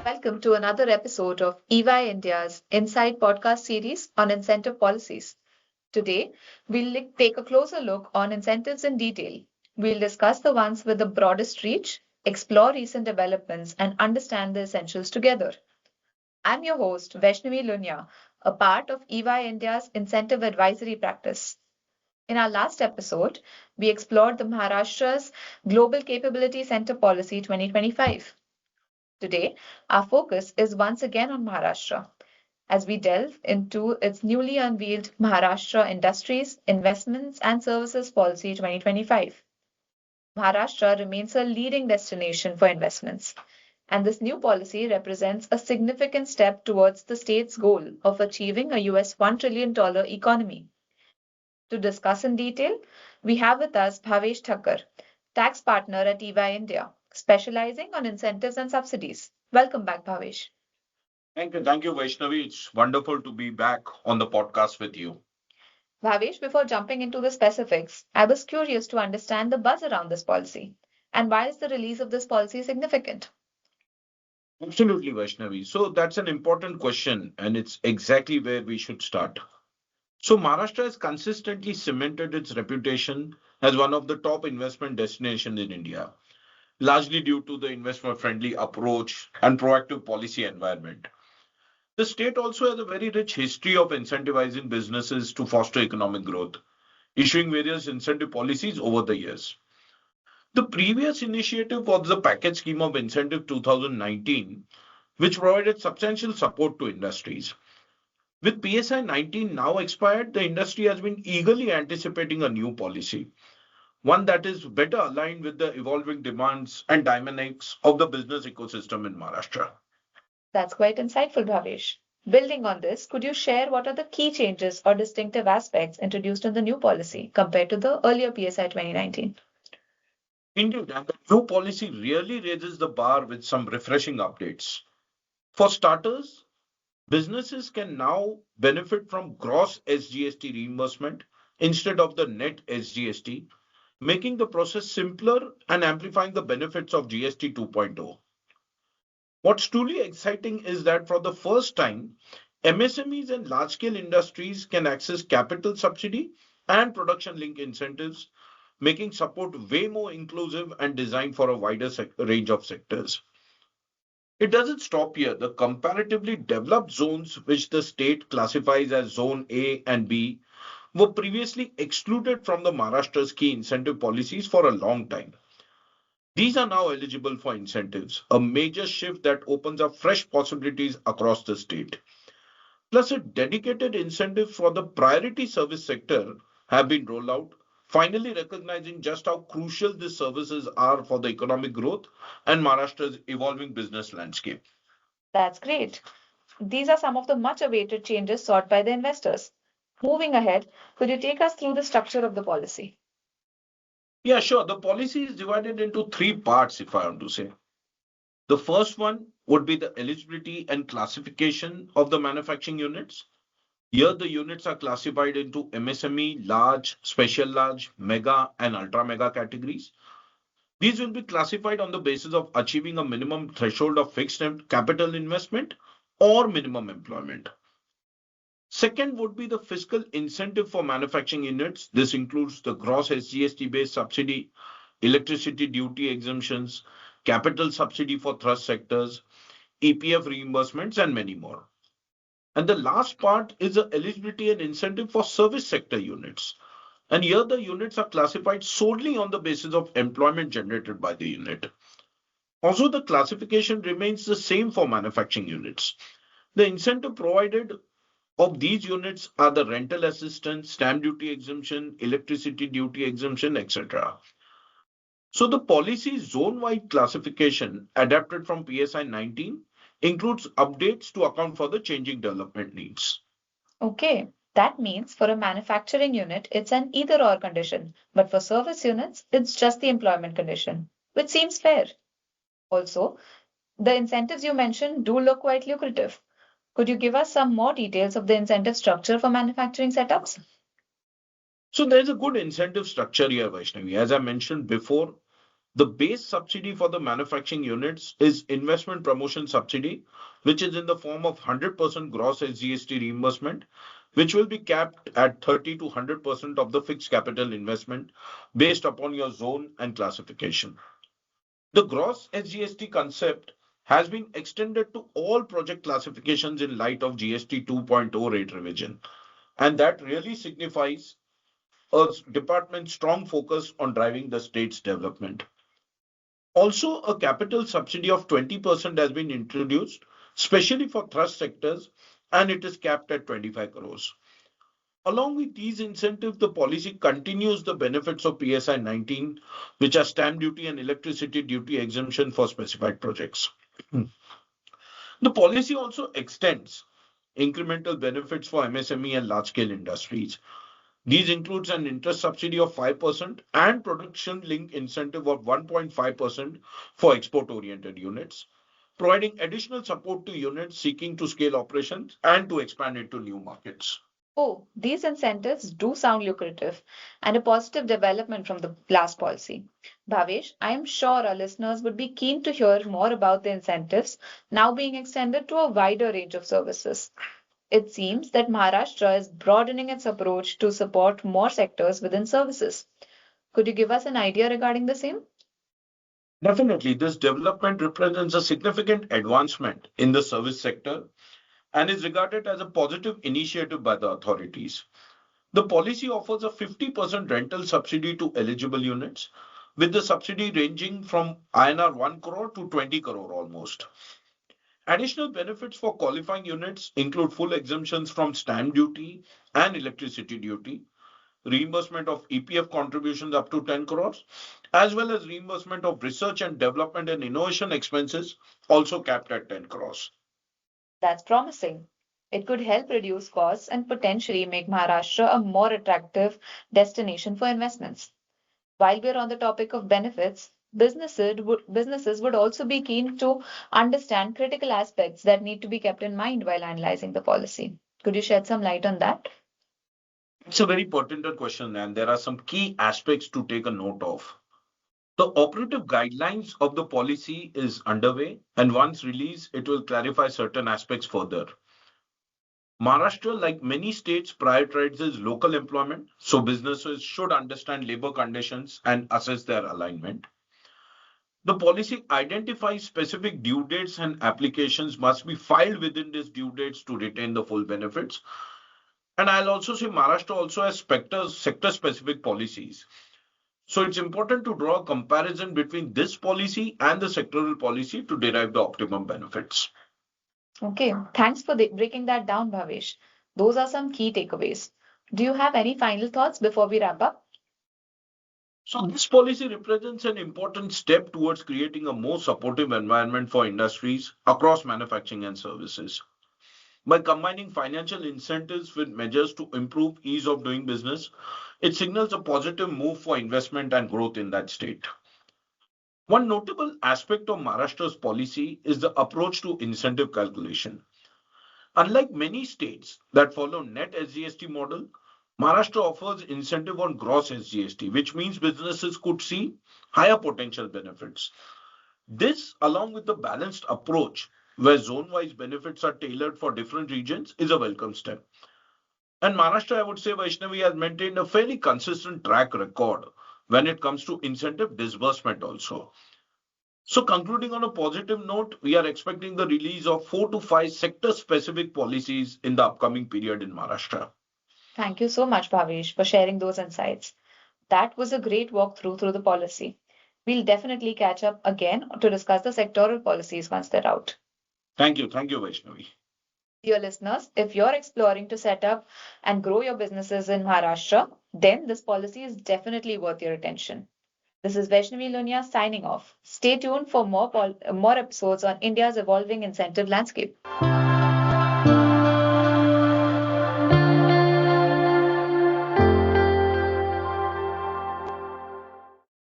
Welcome to another episode of EY India's Inside podcast series on incentive policies. Today, we'll take a closer look on incentives in detail. We'll discuss the ones with the broadest reach, explore recent developments, and understand the essentials together. I'm your host, Vaishnavi Lunya, a part of EY India's incentive advisory practice. In our last episode, we explored the Maharashtra's Global Capability Center Policy 2025. Today, our focus is once again on Maharashtra as we delve into its newly unveiled Maharashtra Industries, Investments and Services Policy 2025. Maharashtra remains a leading destination for investments, and this new policy represents a significant step towards the state's goal of achieving a $1 trillion economy. To discuss in detail, we have with us Bhavesh Thakkar, tax partner at EY India, specializing on incentives and subsidies. Welcome back, Bhavesh. Thank you, Vaishnavi. It's wonderful to be back on the podcast with you. Bhavesh, before jumping into the specifics, I was curious to understand the buzz around this policy and why is the release of this policy significant? Absolutely, Vaishnavi. So that's an important question, and it's exactly where we should start. So Maharashtra has consistently cemented its reputation as one of the top investment destinations in India, largely due to the investment-friendly approach and proactive policy environment. The state also has a very rich history of incentivizing businesses to foster economic growth, issuing various incentive policies over the years. The previous initiative was the Package Scheme of Incentive 2019, which provided substantial support to industries. With PSI 19 now expired, the industry has been eagerly anticipating a new policy, one that is better aligned with the evolving demands and dynamics of the business ecosystem in Maharashtra. That's quite insightful, Bhavesh. Building on this, could you share what are the key changes or distinctive aspects introduced in the new policy compared to the earlier PSI 2019? Indeed, and the new policy really raises the bar with some refreshing updates. For starters, businesses can now benefit from gross SGST reimbursement instead of the net SGST, making the process simpler and amplifying the benefits of GST 2.0. What's truly exciting is that for the first time, MSMEs and large scale industries can access capital subsidy and production link incentives, making support way more inclusive and designed for a wider range of sectors. It doesn't stop here. The comparatively developed zones, which the state classifies as Zone A and B, were previously excluded from the Maharashtra's key incentive policies for a long time. These are now eligible for incentives, a major shift that opens up fresh possibilities across the state. Plus, a dedicated incentive for the priority service sector have been rolled out, finally recognizing just how crucial these services are for the economic growth and Maharashtra's evolving business landscape. That's great. These are some of the much awaited changes sought by the investors. Moving ahead, could you take us through the structure of the policy? Yeah, sure. The policy is divided into three parts, if I want to say. The first one would be the eligibility and classification of the manufacturing units. Here, the units are classified into MSME, large, special large, mega, and ultra mega categories. These will be classified on the basis of achieving a minimum threshold of fixed capital investment or minimum employment. Second would be the fiscal incentive for manufacturing units. This includes the gross SGST based subsidy, electricity duty exemptions, capital subsidy for thrust sectors, EPF reimbursements, and many more. And the last part is the eligibility and incentive for service sector units. And here the units are classified solely on the basis of employment generated by the unit. Also, the classification remains the same for manufacturing units. The incentive provided of these units are the rental assistance, stamp duty exemption, electricity duty exemption, etc. So the policy zone-wide classification adapted from PSI 19 includes updates to account for the changing development needs. Okay, that means for a manufacturing unit, it's an either or condition, but for service units, it's just the employment condition, which seems fair. Also, the incentives you mentioned do look quite lucrative. Could you give us some more details of the incentive structure for manufacturing setups? So there's a good incentive structure here, Vaishnavi. As I mentioned before, The base subsidy for the manufacturing units is investment promotion subsidy, which is in the form of 100% gross SGST reimbursement, which will be capped at 30 to 100% of the fixed capital investment based upon your zone and classification. The gross SGST concept has been extended to all project classifications in light of GST 2.0 rate revision, and that really signifies a department's strong focus on driving the state's development. Also, a capital subsidy of 20% has been introduced, especially for thrust sectors, and it is capped at 25 crores. Along with these incentives, the policy continues the benefits of PSI 19, which are stamp duty and electricity duty exemption for specified projects. The policy also extends incremental benefits for MSME and large scale industries. These includes an interest subsidy of 5% and production link incentive of 1.5% for export oriented units, providing additional support to units seeking to scale operations and to expand into new markets. Oh, these incentives do sound lucrative and a positive development from the last policy. Bhavesh, I am sure our listeners would be keen to hear more about the incentives now being extended to a wider range of services. It seems that Maharashtra is broadening its approach to support more sectors within services. Could you give us an idea regarding the same? Definitely, this development represents a significant advancement in the service sector and is regarded as a positive initiative by the authorities. The policy offers a 50% rental subsidy to eligible units, with the subsidy ranging from INR 1 crore to 20 crore almost. Additional benefits for qualifying units include full exemptions from stamp duty and electricity duty, reimbursement of EPF contributions up to 10 crores, as well as reimbursement of research and development and innovation expenses, also capped at 10 crores. That's promising. It could help reduce costs and potentially make Maharashtra a more attractive destination for investments. While we're on the topic of benefits, businesses would also be keen to understand critical aspects that need to be kept in mind while analyzing the policy. Could you shed some light on that? It's a very pertinent question, and there are some key aspects to take a note of. The operative guidelines of the policy is underway, and once released, it will clarify certain aspects further. Maharashtra, like many states, prioritizes local employment, so businesses should understand labor conditions and assess their alignment. The policy identifies specific due dates and applications must be filed within these due dates to retain the full benefits. And I'll also say Maharashtra also has sector specific policies. So it's important to draw a comparison between this policy and the sectoral policy to derive the optimum benefits. Okay, thanks for breaking that down, Bhavesh. Those are some key takeaways. Do you have any final thoughts before we wrap up? So this policy represents an important step towards creating a more supportive environment for industries across manufacturing and services. By combining financial incentives with measures to improve ease of doing business, it signals a positive move for investment and growth in that state. One notable aspect of Maharashtra's policy is the approach to incentive calculation. Unlike many states that follow net SGST model, Maharashtra offers incentive on gross SGST, which means businesses could see higher potential benefits. This, along with the balanced approach where zone-wise benefits are tailored for different regions, is a welcome step. And Maharashtra, I would say, Vaishnavi has maintained a fairly consistent track record when it comes to incentive disbursement also. So, concluding on a positive note, we are expecting the release of 4 to 5 sector specific policies in the upcoming period in Maharashtra. Thank you so much, Bhavesh, for sharing those insights. That was a great walkthrough through the policy. We'll definitely catch up again to discuss the sectoral policies once they're out. Thank you, Vaishnavi. Dear listeners, if you're exploring to set up and grow your businesses in Maharashtra, then this policy is definitely worth your attention. This is Vaishnavi Lunia signing off. Stay tuned for more episodes on India's evolving incentive landscape.